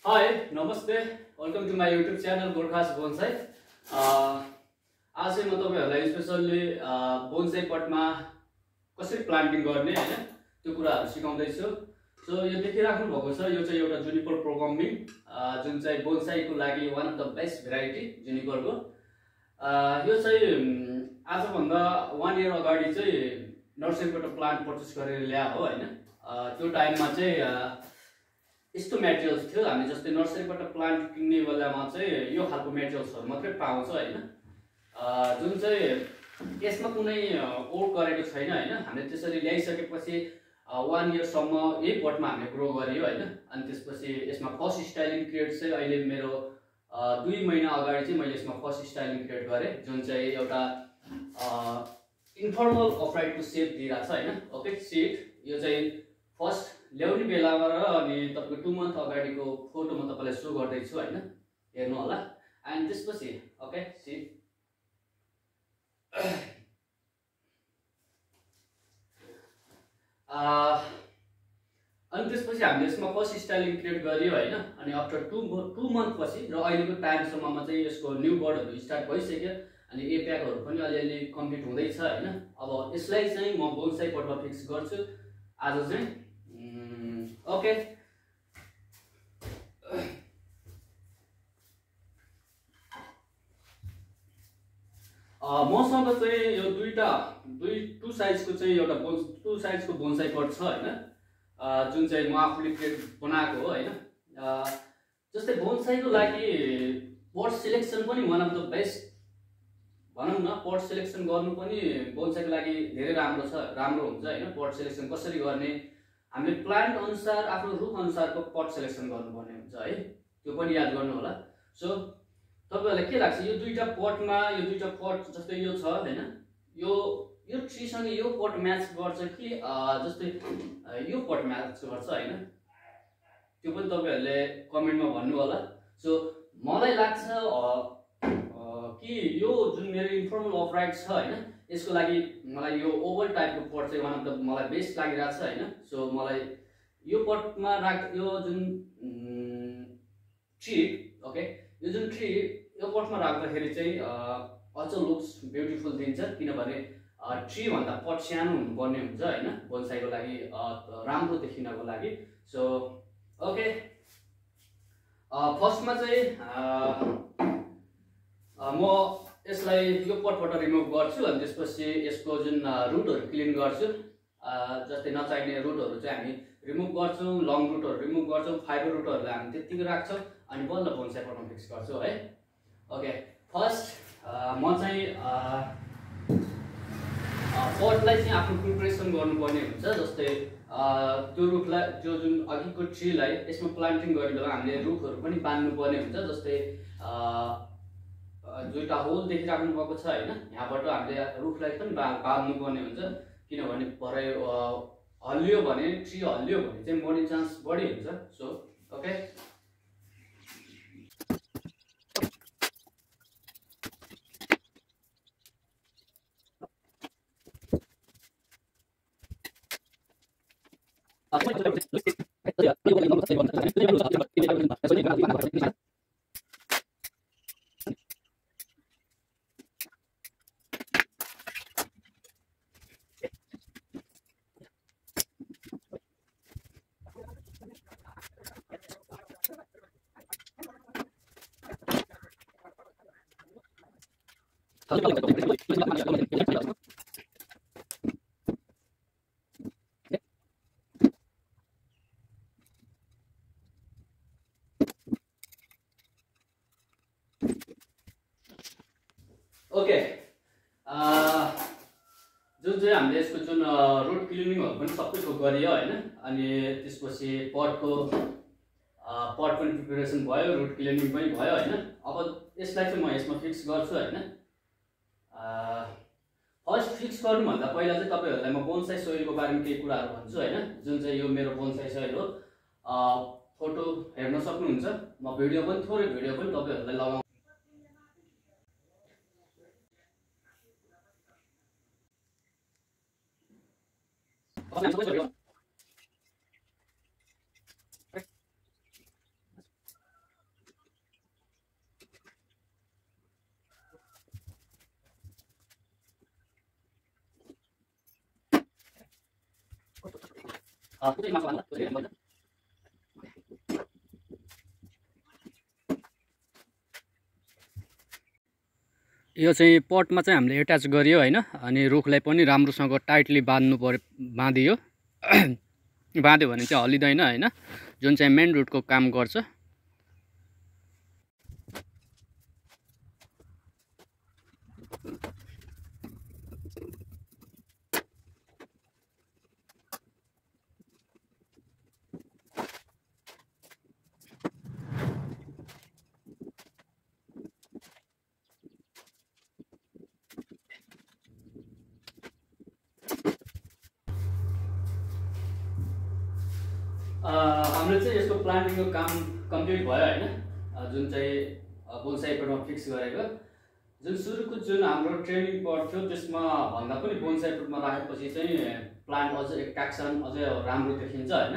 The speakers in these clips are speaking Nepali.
Hi, Namaste. Welcome to my YouTube channel Gurkha Bonsai. आज चाहिँ म तपाईहरुलाई स्पेशली बोन्साई पटमा कसरी प्लान्टिङ गर्ने हैन त्यो कुराहरु सिकाउँदै छु। सो यो देखिराख्नु भएको छ यो चाहिँ एउटा जुनिपर प्रोग्रामिङ जुन चाहिँ बोन्साईको लागि one of the best variety जुनिपरको। यो चाहिँ आज भन्दा 1 इयर अगाडि चाहिँ नर्सरीबाट प्लान्ट पर्चेस गरेर ल्याए हो हैन। त्यो टाइममा चाहिँ यस्तो मेटेरियल्स थियो हामी जस्तै नर्सरीबाट प्लान्ट किन्ने बेलामा चाहिँ यो खालको मेटेरियल्सहरु मात्रै पाउँछ हैन। जुन चाहिँ यसमा कुनै ओड गरेको छैन हैन। हामीले त्यसरी ल्याइसकेपछि 1 इयर सम्म यही पटमा हामीले ग्रो गरियो हैन। अनि त्यसपछि यसमा फर्स्ट स्टाइलिङ क्रिएट चाहिँ अहिले मेरो 2 महिना अगाडि चाहिँ मैले यसमा फर्स्ट स्टाइलिङ क्रिएट गरे जुन चाहिँ एउटा इन्फर्मल अफराइटको सेप दिइराछ हैन। ओके सीट यो चाहिँ फर्स्ट ल्याउने बेलामा र अनि तपाईको 2 मन्थ अगाडिको फोटो म तपाईलाई शो गर्दै छु हैन। हेर्नु होला। अनि त्यसपछि ओके सीट अनि त्यसपछि हामीले यसमा फर्स्ट स्टाइलिङ क्रिएट गरियो हैन। अनि आफ्टर 2 मन्थ पछि र अहिलेको टाइमसम्ममा चाहिँ यसको न्यू बर्डहरु स्टार्ट भइसक्यो। अनि एप्याकहरु पनि अलिअलि कम्प्लिट हुँदै छ हैन। अब यसलाई चाहिँ म बोन्साई पटमा फिक्स गर्छु आज चाहिँ। ओके मसँग चाहिँ यो टु साइजको चाहिँ एउटा टु साइजको बोन्साई पट छ हैन। जुन चाहिँ म आफूले क्रिएट बनाएको हो हैन। जस्तै बोन्साईको लागि पट सिलेक्सन पनि वान अफ द बेस्ट भनौं न। पट सिलेक्सन गर्नु पनि बोन्साईको लागि धेरै राम्रो हुन्छ हैन। पट सिलेक्सन कसरी गर्ने हामीले प्लान्ट अनुसार आफ्नो रुख अनुसारको पट सिलेक्सन गर्नुपर्ने हुन्छ है। त्यो पनि याद गर्नु होला। सो तपाईहरुलाई के लाग्छ यो दुईटा पटमा यो दुईटा पट जस्तै यो छ हैन। यो ट्री सँग यो पट म्याच गर्छ कि जस्तै यो पट म्याच गर्छ हैन। त्यो पनि तपाईहरुले कमेन्टमा भन्नु होला। सो मलाई लाग्छ कि यो जुन मेरो इन्फर्मल अफराइट छ हैन यसको लागि मलाई यो ओभल टाइपको पट चाहिँ वान अफ द मलाई बेस्ट लागिराछ हैन। सो मलाई यो पटमा यो जुन ट्री ओके यो जुन ट्री यो पटमा राख्दाखेरि चाहिँ अझ लुक्स ब्युटिफुल दिन्छ किनभने ट्री भन्दा पट सानो हुनुपर्ने हुन्छ हैन बोन्साईको लागि राम्रो देखिनको लागि। सो ओके फर्स्टमा चाहिँ म यसलाई यो पटबाट रिमुभ गर्छु। अनि त्यसपछि यसको जुन रुटहरु क्लिन गर्छु। जस्तै नचाहिने रुटहरु चाहिँ हामी रिमुभ गर्छौं, लङ रुटहरु रिमुभ गर्छौं, फाइबर रुटहरुलाई हामी त्यतिकै राख्छौं अनि बल्ल बोन्साई पटमा फिक्स गर्छौं है। ओके फर्स्ट म चाहिँ पटलाई चाहिँ आफ्नो प्रिपरेसन गर्नुपर्ने हुन्छ। जस्तै त्यो रुखलाई त्यो जुन अघिको ट्रीलाई यसमा प्लान्टिङ गर्ने बेला हामीले रुखहरु पनि बान्नु पर्ने हुन्छ। जस्तै दुईटा होल देखिराख्नु भएको छ हैन। यहाँबाट हामीले रुखलाई पनि बान्नु पर्ने हुन्छ किनभने भरे हल्लियो भने ट्री हल्लियो भने चाहिँ मर्ने चान्स बढी हुन्छ। सो ओके ओके जुन चाहिँ हामीले यसको जुन रुट क्लिनिङहरु पनि सबै थोक गरियो हैन। अनि त्यसपछि पट पनि प्रिपरेसन भयो, रुट क्लिनिङ पनि भयो हैन। अब यसलाई चाहिँ म यसमा फिक्स गर्छु हैन। फर्स्ट फिक्स गर्नु भन्दा पहिला चाहिँ तपाईहरुलाई म बोन्साई सोइलको बारेमा केही कुराहरु भन्छु हैन। जुन चाहिँ यो मेरो बोन्साई सोइल हो। फोटो हेर्न सक्नुहुन्छ। म भिडियो पनि थोरै भिडियो पनि तपाईहरुलाई लगाउँछु। यो चाहिँ पटमा चाहिँ हामीले एट्याच गरियो हैन, अनि रुखलाई पनि राम्रोसँग टाइटली बाँधियो बाँध्यो भने चाहिँ हल्लिँदैन हैन, जुन चाहिँ मेन रुटको काम गर्छ। हाम्रो चाहिँ यसको प्लान्टिङको काम कम्प्लिट भयो हैन, जुन चाहिँ बोन्साई पटमा फिक्स गरेको। जुन सुरुको जुन हाम्रो ट्रेनिङ पर्थ्यो त्यसमा भन्दा पनि बोन्साई पटमा राखेपछि चाहिँ प्लान्ट अझ एक्ट्र्याक्सन अझै राम्रो देखिन्छ हैन।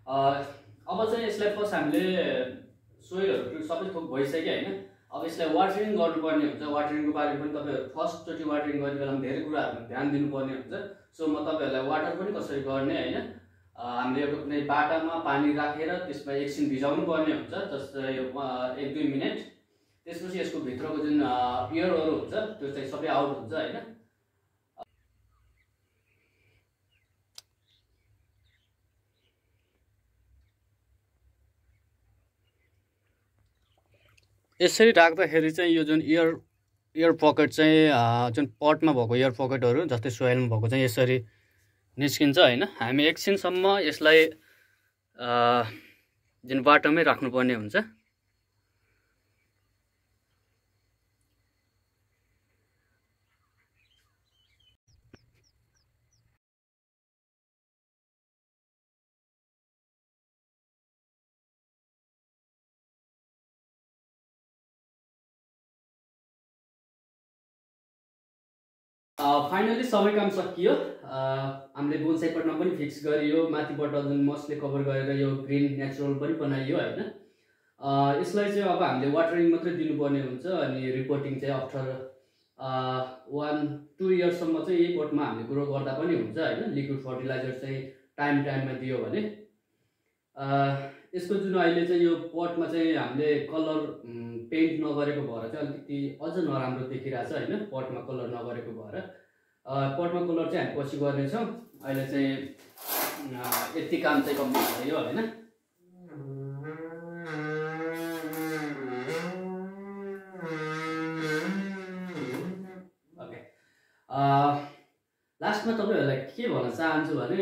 अब चाहिँ यसलाई फर्स्ट हामीले सोइलहरू सबै थोक भइसक्यो हैन। अब यसलाई वाटरिङ गर्नुपर्ने हुन्छ। वाटरिङको बारेमा पनि तपाईँहरू फर्स्टचोटि वाटरिङ गर्ने बेलामा धेरै कुराहरूमा ध्यान दिनुपर्ने हुन्छ। सो म तपाईँहरूलाई वाटर पनि कसरी गर्ने हैन, हामीले एउटा कुनै बाटामा पानी राखेर त्यसमा एकछिन भिजाउनु पर्ने हुन्छ, जस्तै 1-2 मिनट। त्यसपछि यसको भित्रको जुन एयरहरू हुन्छ त्यो चाहिँ सबै आउट हुन्छ हैन। यसरी राख्दाखेरि चाहिँ यो जुन एयर पकेट चाहिँ जुन पटमा भएको एयर पकेटहरू जस्तै सोइलमा भएको चाहिँ यसरी निस्किन्छ हैन। हामी एकछिनसम्म यसलाई जुन बाटोमै राख्नुपर्ने हुन्छ। फाइनली सबै काम सकियो। हामीले बोन्साई पटमा पनि फिक्स गरियो, माथिबाट जुन मसले कभर गरेर यो ग्रिन नेचुरल पनि बनाइयो हैन। यसलाई चाहिँ अब हामीले वाटरिङ मात्रै दिनुपर्ने हुन्छ, अनि रिपोर्टिङ चाहिँ आफ्टर 1-2 इयर्ससम्म चाहिँ यही पटमा हामीले ग्रो गर्दा पनि हुन्छ हैन। लिक्विड फर्टिलाइजर चाहिँ टाइममा दियो भने। यसको जुन अहिले चाहिँ यो पटमा चाहिँ हामीले कलर पेन्ट नगरेको भएर चाहिँ अलिकति अझ नराम्रो देखिरहेछ हैन, पटमा कलर नगरेको भएर। पटमा कलर चाहिँ हामी पछि गर्नेछौँ। अहिले चाहिँ यति काम चाहिँ कम्प्लिट भयो हैन। ओके, लास्टमा तपाईँहरूलाई के भन्न चाहन्छु भने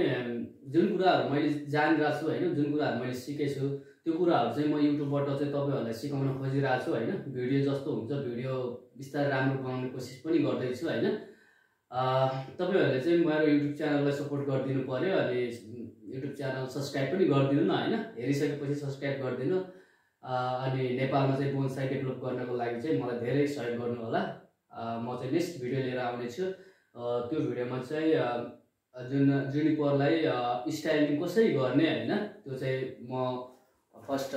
जुन कुराहरू मैले जानिरहेको छु हैन, जुन कुराहरू मैले सिकेको छु त्यो कुराहरू चाहिँ म युट्युबबाट चाहिँ तपाईँहरूलाई सिकाउन खोजिरहेको छु हैन। भिडियो जस्तो हुन्छ भिडियो बिस्तारै राम्रो बनाउने कोसिस पनि गर्दैछु हैन। तपाईँहरूले चाहिँ मेरो युट्युब च्यानललाई सपोर्ट गरिदिनु पर्यो, अनि युट्युब च्यानल सब्सक्राइब पनि गरिदिनु न हैन। हेरिसकेपछि सब्सक्राइब गरिदिनु, अनि नेपालमा चाहिँ बोन्साई डेभलप गर्नको लागि चाहिँ मलाई धेरै सहयोग गर्नु होला। म चाहिँ नेक्स्ट भिडियो लिएर आउने छु। त्यो भिडियोमा चाहिँ जुन जुनिपरलाई स्टाइलिङ कसरी गर्ने हैन, त्यो चाहिँ म फर्स्ट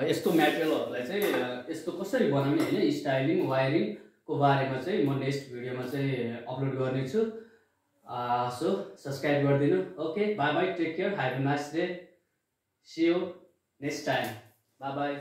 यस्तो मेटेरियलहरूलाई चाहिँ यस्तो कसरी बनाउने हैन, स्टाइलिङ वायरिङको बारेमा चाहिँ म नेक्स्ट भिडियोमा चाहिँ अपलोड गर्नेछु। सो सब्सक्राइब गरिदिनु। Okay, bye bye, take care, have a nice day, see you next time, bye by.